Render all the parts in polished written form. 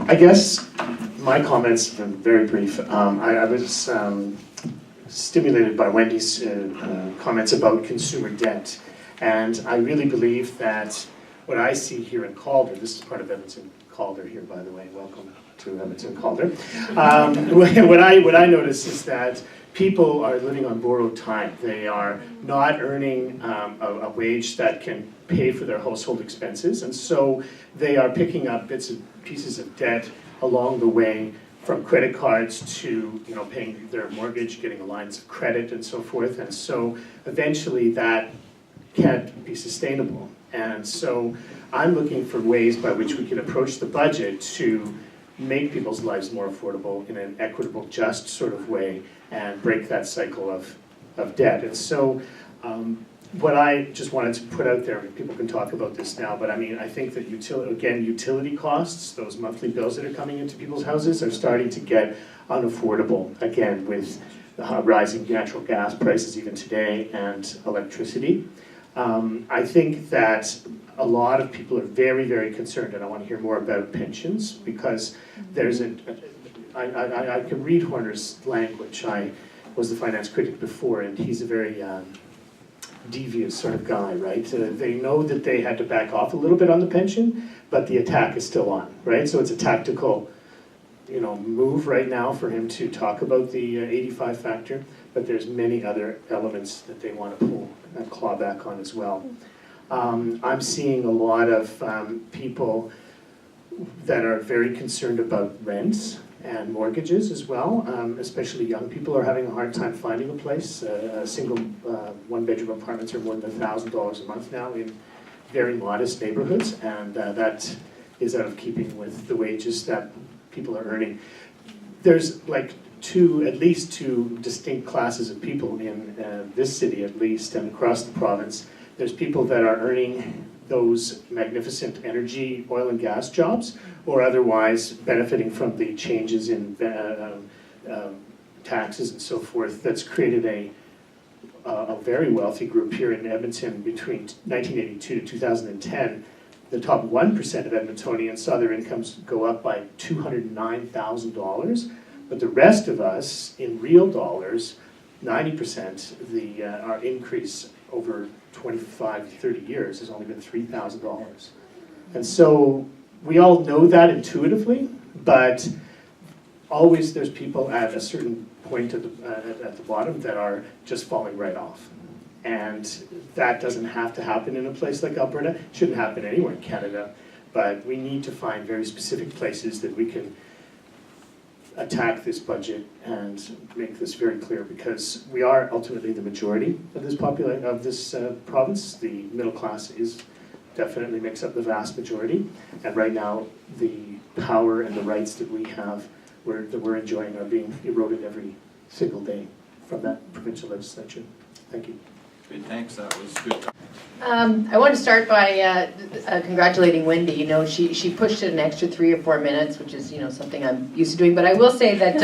I guess my comments have been very brief. I was stimulated by Wendy's comments about consumer debt, and I really believe that what I see here in Calder, this is part of Edmonton Calder here, by the way, welcome to Edmonton Calder. What I notice is that people are living on borrowed time. They are not earning a wage that can pay for their household expenses, and so they are picking up bits and pieces of debt along the way, from credit cards to paying their mortgage, getting lines of credit, and so forth. And so eventually that can't be sustainable. And so I'm looking for ways by which we can approach the budget to make people's lives more affordable in an equitable, just sort of way, and break that cycle of debt. And so what I just wanted to put out there, people can talk about this now, but I mean, I think that utility costs, those monthly bills that are coming into people's houses, are starting to get unaffordable, again, with rising natural gas prices even today, and electricity. I think that a lot of people are very, very concerned, and I want to hear more about pensions, because there's I can read Horner's language. I was the finance critic before, and he's a very devious sort of guy, right? They know that they had to back off a little bit on the pension, but the attack is still on, right? So it's a tactical, move right now for him to talk about the 85 factor, but there's many other elements that they want to pull and claw back on as well. I'm seeing a lot of people that are very concerned about rents and mortgages as well, especially young people are having a hard time finding a place. Single one-bedroom apartments are more than $1,000 a month now in very modest neighborhoods, and that is out of keeping with the wages that people are earning. There's like at least two distinct classes of people in this city, at least, and across the province. There's people that are earning those magnificent energy, oil and gas jobs, or otherwise benefiting from the changes in taxes and so forth. That's created a very wealthy group here in Edmonton between 1982 to 2010. The top 1% of Edmontonians saw their incomes go up by $209,000, but the rest of us, in real dollars, 90%, our increase over 25, 30 years has only been $3,000. And so we all know that intuitively, but always there's people at a certain point at the bottom that are just falling right off. And that doesn't have to happen in a place like Alberta. It shouldn't happen anywhere in Canada, but we need to find very specific places that we can attack this budget and make this very clear, because we are ultimately the majority of this province. The middle class definitely makes up the vast majority, and right now the power and the rights that we have, that we're enjoying, are being eroded every single day from that provincial legislature. Thank you. Good, thanks. That was good. I want to start by congratulating Wendy. She pushed it an extra 3 or 4 minutes, which is something I'm used to doing. But I will say that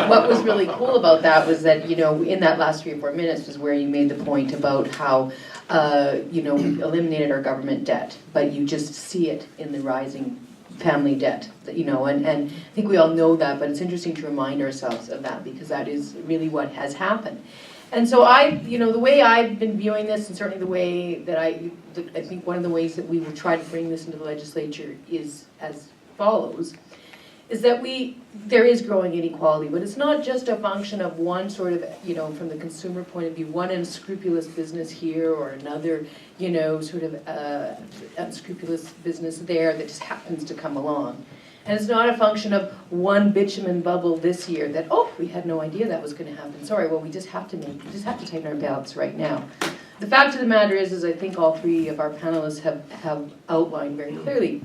what was really cool about that was that in that last 3 or 4 minutes was where you made the point about how we eliminated our government debt, but you just see it in the rising family debt. And I think we all know that, but it's interesting to remind ourselves of that, because that is really what has happened. And so the way I've been viewing this, and certainly the way that I think one of the ways that we will try to bring this into the legislature is as follows, is that there is growing inequality, but it's not just a function of one sort of, from the consumer point of view, one unscrupulous business here or another, sort of unscrupulous business there that just happens to come along. And it's not a function of one bitumen bubble this year that, we had no idea that was going to happen. Sorry, well, we just have to tighten our belts right now. The fact of the matter is I think all three of our panelists have outlined very clearly,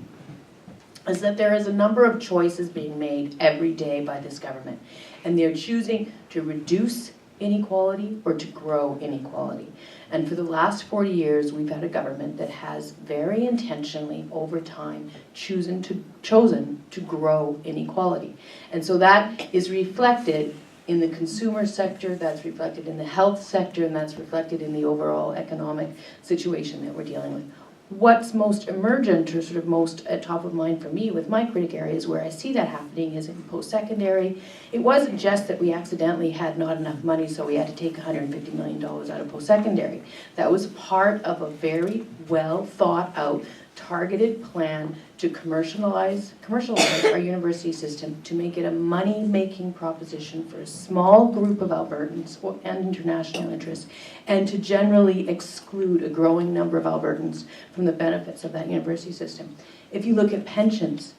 is that there is a number of choices being made every day by this government. And they're choosing to reduce inequality or to grow inequality. And for the last 40 years, we've had a government that has very intentionally, over time, chosen to grow inequality. And so that is reflected in the consumer sector, that's reflected in the health sector, and that's reflected in the overall economic situation that we're dealing with. What's most emergent, or sort of most at top of mind for me with my critic areas where I see that happening is in post-secondary. It wasn't just that we accidentally had not enough money, so we had to take $150 million out of post-secondary. That was part of a very well thought out, targeted plan to commercialize our university system, to make it a money-making proposition for a small group of Albertans and international interests, and to generally exclude a growing number of Albertans from the benefits of that university system. If you look at pensions,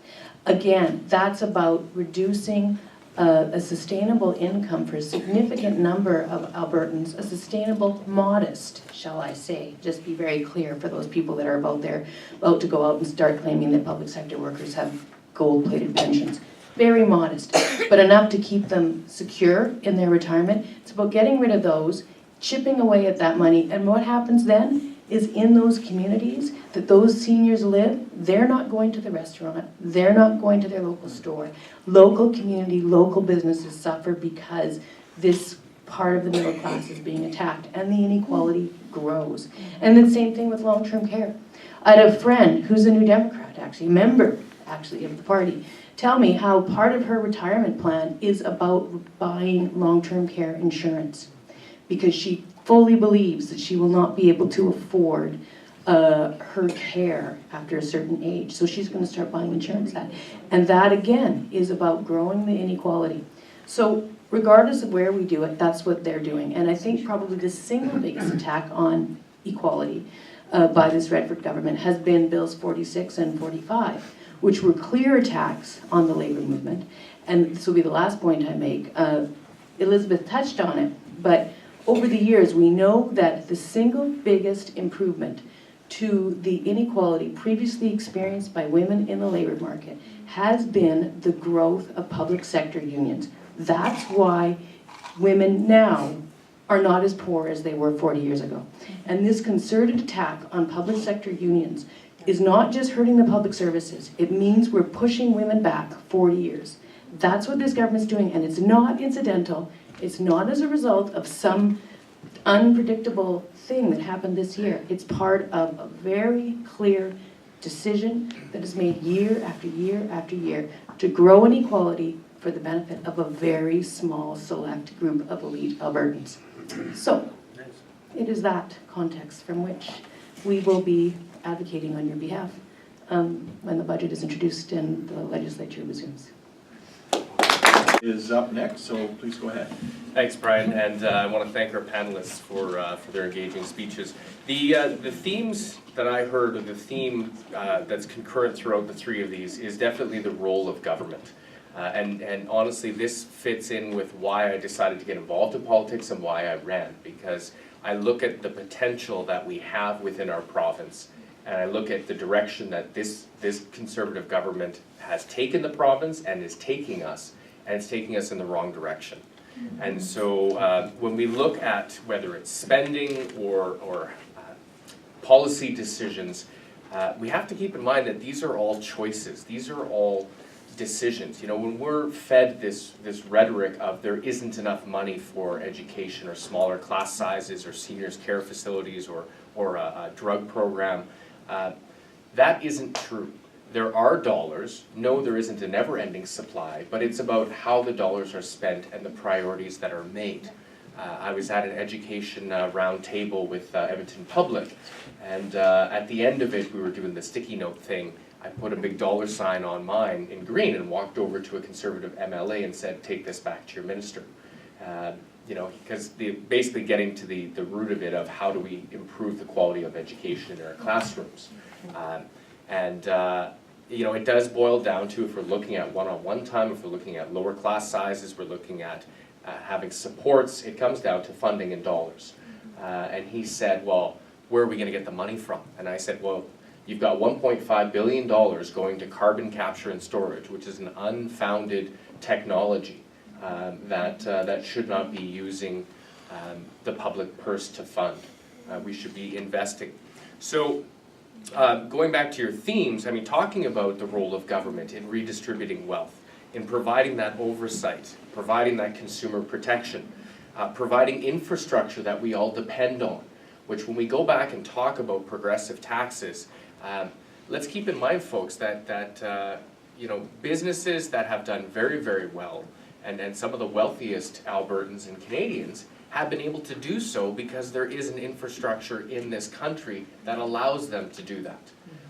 again, that's about reducing a sustainable income for a significant number of Albertans, a sustainable, modest, shall I say, just be very clear for those people that are about to go out and start claiming that public sector workers have gold-plated pensions. Very modest, but enough to keep them secure in their retirement. It's about getting rid of those, chipping away at that money, and what happens then is in those communities that those seniors live, they're not going to the restaurant, they're not going to their local store. Local community, local businesses suffer because this part of the middle class is being attacked, and the inequality grows. And the same thing with long-term care. I had a friend who's a New Democrat, actually, a member actually of the party, tell me how part of her retirement plan is about buying long-term care insurance, because she fully believes that she will not be able to afford her care after a certain age. So she's going to start buying insurance that. And that, again, is about growing the inequality. So regardless of where we do it, that's what they're doing. And I think probably the single biggest attack on equality by this Redford government has been Bills 46 and 45, which were clear attacks on the labor movement. And this will be the last point I make. Elisabeth touched on it, but over the years, we know that the single biggest improvement to the inequality previously experienced by women in the labor market has been the growth of public sector unions. That's why women now are not as poor as they were 40 years ago. And this concerted attack on public sector unions is not just hurting the public services. It means we're pushing women back 40 years. That's what this government's doing, and it's not incidental. It's not as a result of some unpredictable thing that happened this year. It's part of a very clear decision that is made year after year after year to grow inequality for the benefit of a very small select group of elite Albertans. So, it is that context from which we will be advocating on your behalf when the budget is introduced and the legislature resumes. Is up next, so please go ahead. Thanks, Brian, and I want to thank our panelists for their engaging speeches. The themes that I heard, or the theme that's concurrent throughout the three of these, is definitely the role of government. And honestly, this fits in with why I decided to get involved in politics and why I ran, because I look at the potential that we have within our province, and I look at the direction that this Conservative government has taken the province and is taking us, and it's taking us in the wrong direction. And so when we look at whether it's spending or policy decisions, we have to keep in mind that these are all choices. These are all decisions. You know, when we're fed this rhetoric of there isn't enough money for education or smaller class sizes or seniors care facilities or a drug program, that isn't true. There are dollars. No, there isn't a never-ending supply, but it's about how the dollars are spent and the priorities that are made. I was at an education roundtable with Edmonton Public, and at the end of it, we were doing the sticky note thing. I put a big dollar sign on mine in green and walked over to a Conservative MLA and said, "Take this back to your minister." You know, because basically getting to the root of it of how do we improve the quality of education in our classrooms. You know, it does boil down to, if we're looking at one-on-one time, if we're looking at lower class sizes, we're looking at having supports, it comes down to funding in dollars. And he said, well, where are we going to get the money from? And I said, well, you've got $1.5 billion going to carbon capture and storage, which is an unfounded technology that should not be using the public purse to fund. We should be investing. So going back to your themes, I mean, talking about the role of government in redistributing wealth, in providing that oversight, providing that consumer protection, providing infrastructure that we all depend on, which when we go back and talk about progressive taxes, let's keep in mind, folks, that you know, businesses that have done very, very well, and some of the wealthiest Albertans and Canadians have been able to do so because there is an infrastructure in this country that allows them to do that.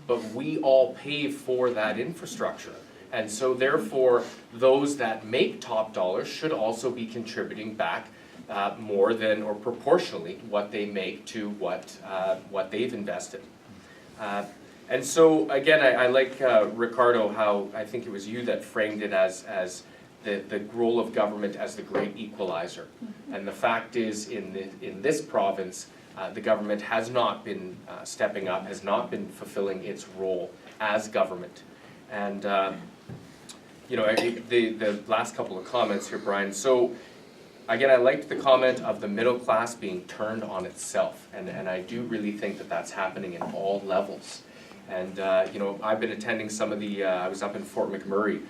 But we all pay for that infrastructure. And so therefore, those that make top dollars should also be contributing back more than, or proportionally, what they make to what they've invested. And so again, I like Ricardo, how I think it was you that framed it as the role of government as the great equalizer. And the fact is, in this province, the government has not been stepping up, has not been fulfilling its role as government. And you know, the last couple of comments here, Brian. So again, I liked the comment of the middle class being turned on itself, and I do really think that that's happening in all levels. And you know, I've been attending some of the. I was up in Fort McMurray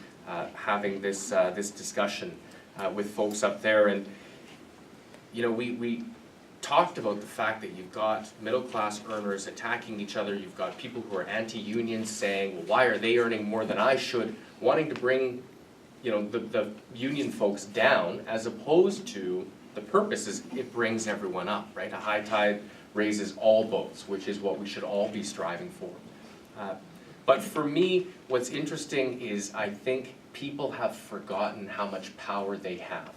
having this discussion with folks up there, and you know, we talked about the fact that you've got middle class earners attacking each other. You've got people who are anti-union saying, well, why are they earning more than I should? Wanting to bring, you know, the union folks down, as opposed to the purpose is it brings everyone up, right? A high tide raises all boats, which is what we should all be striving for. But for me, what's interesting is I think people have forgotten how much power they have.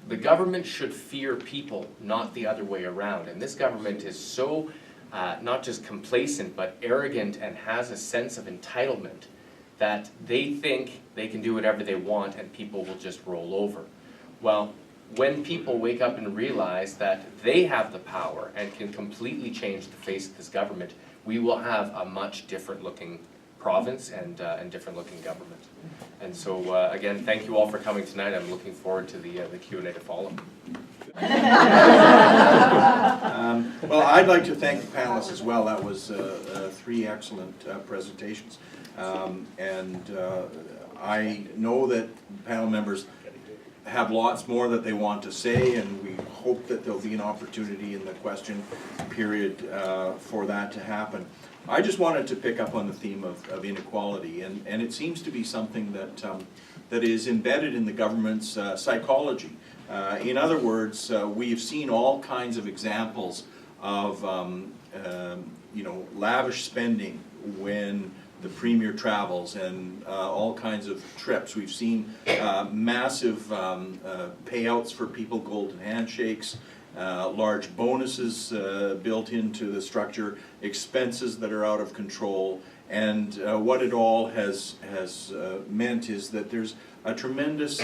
The government should fear people, not the other way around. And this government is so not just complacent, but arrogant, and has a sense of entitlement that they think they can do whatever they want and people will just roll over. Well, when people wake up and realize that they have the power and can completely change the face of this government, we will have a much different looking province and different looking government. And so again, thank you all for coming tonight. I'm looking forward to the Q&A to follow. Well, I'd like to thank the panelists as well. That was 3 excellent presentations. I know that panel members have lots more that they want to say, and we hope that there'll be an opportunity in the question period for that to happen. I just wanted to pick up on the theme of inequality, and it seems to be something that is embedded in the government's psychology. In other words, we've seen all kinds of examples of you know, lavish spending when the Premier travels, and all kinds of trips. We've seen massive payouts for people, golden handshakes, large bonuses built into the structure, expenses that are out of control, and what it all has meant is that there's a tremendous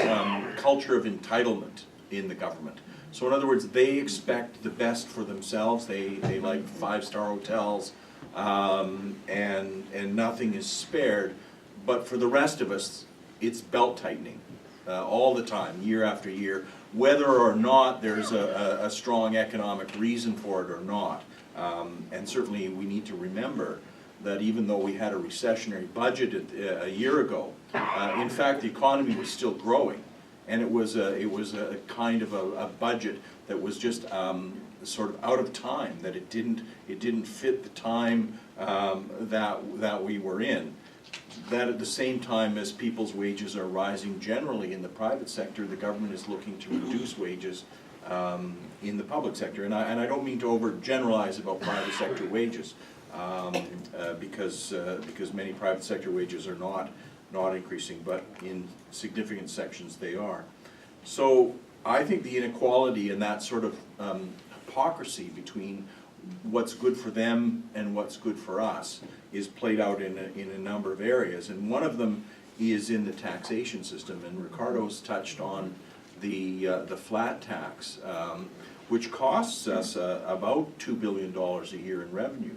culture of entitlement in the government. So in other words, they expect the best for themselves. They like 5-star hotels, and nothing is spared. But for the rest of us, it's belt tightening all the time, year after year, whether or not there's a strong economic reason for it or not. And certainly we need to remember that even though we had a recessionary budget a year ago, in fact the economy was still growing, and it was a kind of a budget that was just sort of out of time, that it didn't fit the time that we were in. That at the same time as people's wages are rising generally in the private sector, the government is looking to reduce wages in the public sector. And I don't mean to overgeneralize about private sector wages, because many private sector wages are not increasing, but in significant sections they are. So I think the inequality and that sort of hypocrisy between what's good for them and what's good for us is played out in a number of areas, and one of them is in the taxation system. And Ricardo's touched on the flat tax, which costs us about $2 billion a year in revenue.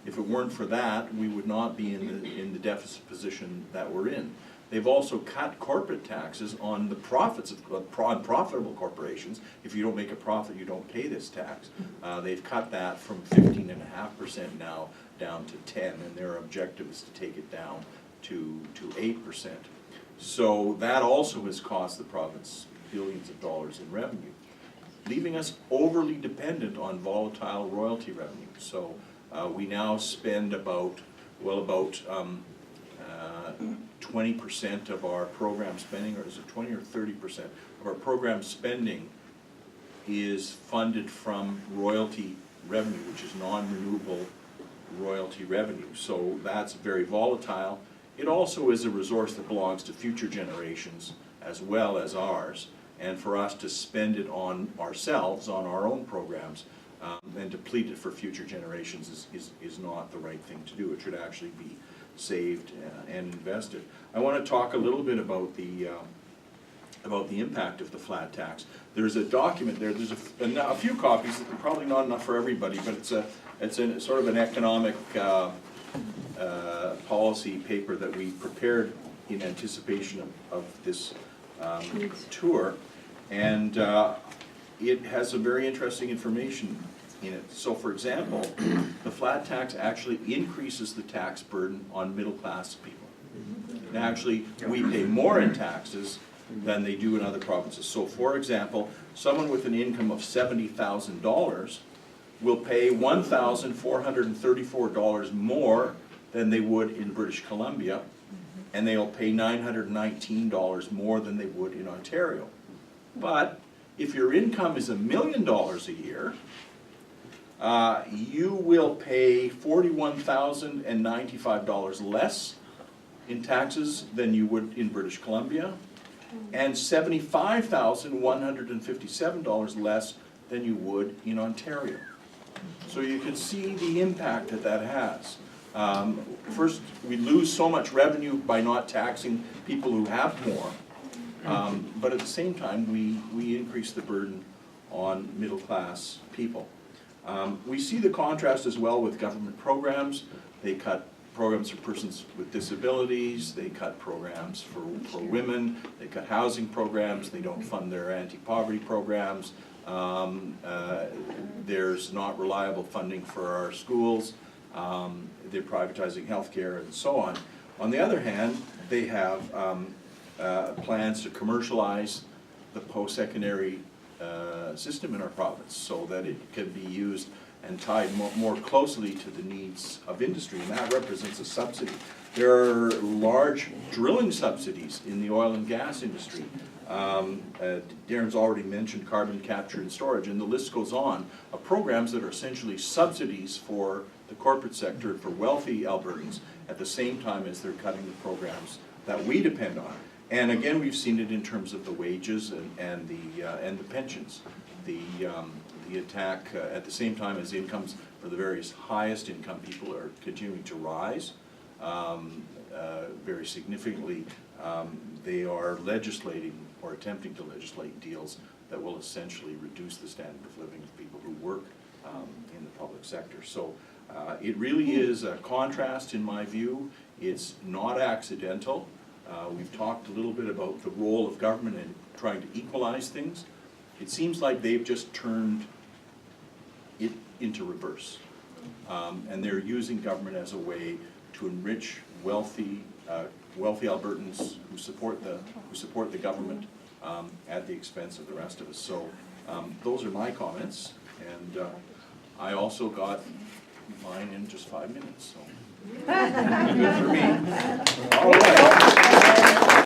If it weren't for that, we would not be in the deficit position that we're in. They've also cut corporate taxes on the profits of profitable corporations. If you don't make a profit, you don't pay this tax. They've cut that from 15.5% now down to 10%, and their objective is to take it down to 8%. So that also has cost the province billions of dollars in revenue, leaving us overly dependent on volatile royalty revenue. So we now spend about 20% of our program spending, or is it 20 or 30% of our program spending is funded from royalty revenue, which is non-renewable royalty revenue. So that's very volatile. It also is a resource that belongs to future generations as well as ours, and for us to spend it on ourselves, on our own programs, and deplete it for future generations is not the right thing to do. It should actually be saved and invested. I want to talk a little bit about the impact of the flat tax. There's a document there. There's a few copies. Probably not enough for everybody, but it's a sort of an economic policy paper that we prepared in anticipation of this tour, and it has some very interesting information in it. So, for example, the flat tax actually increases the tax burden on middle-class people. And actually, we pay more in taxes than they do in other provinces. So, for example, someone with an income of $70,000 will pay $1,434 more than they would in British Columbia, and they'll pay $919 more than they would in Ontario. But if your income is $1 million a year, you will pay $41,095 less in taxes than you would in British Columbia, and $75,157 less than you would in Ontario. So you can see the impact that that has. First, we lose so much revenue by not taxing people who have more, but at the same time, we increase the burden on middle-class people. We see the contrast as well with government programs. They cut programs for persons with disabilities, they cut programs for women, they cut housing programs, they don't fund their anti-poverty programs, there's not reliable funding for our schools, they're privatizing healthcare and so on. On the other hand, they have plans to commercialize the post-secondary system in our province so that it can be used and tied more closely to the needs of industry, and that represents a subsidy. There are large drilling subsidies in the oil and gas industry. Darren's already mentioned carbon capture and storage, and the list goes on of programs that are essentially subsidies for the corporate sector, for wealthy Albertans, at the same time as they're cutting the programs that we depend on. And again, we've seen it in terms of the wages and the pensions. The attack at the same time as incomes for the various highest income people are continuing to rise very significantly. They are legislating or attempting to legislate deals that will essentially reduce the standard of living of people who work in the public sector. So it really is a contrast in my view. It's not accidental. We've talked a little bit about the role of government in trying to equalize things. It seems like they've just turned it into reverse. And they're using government as a way to enrich wealthy Albertans who support the government at the expense of the rest of us. So those are my comments, and I also got mine in just 5 minutes. So good for me. All right.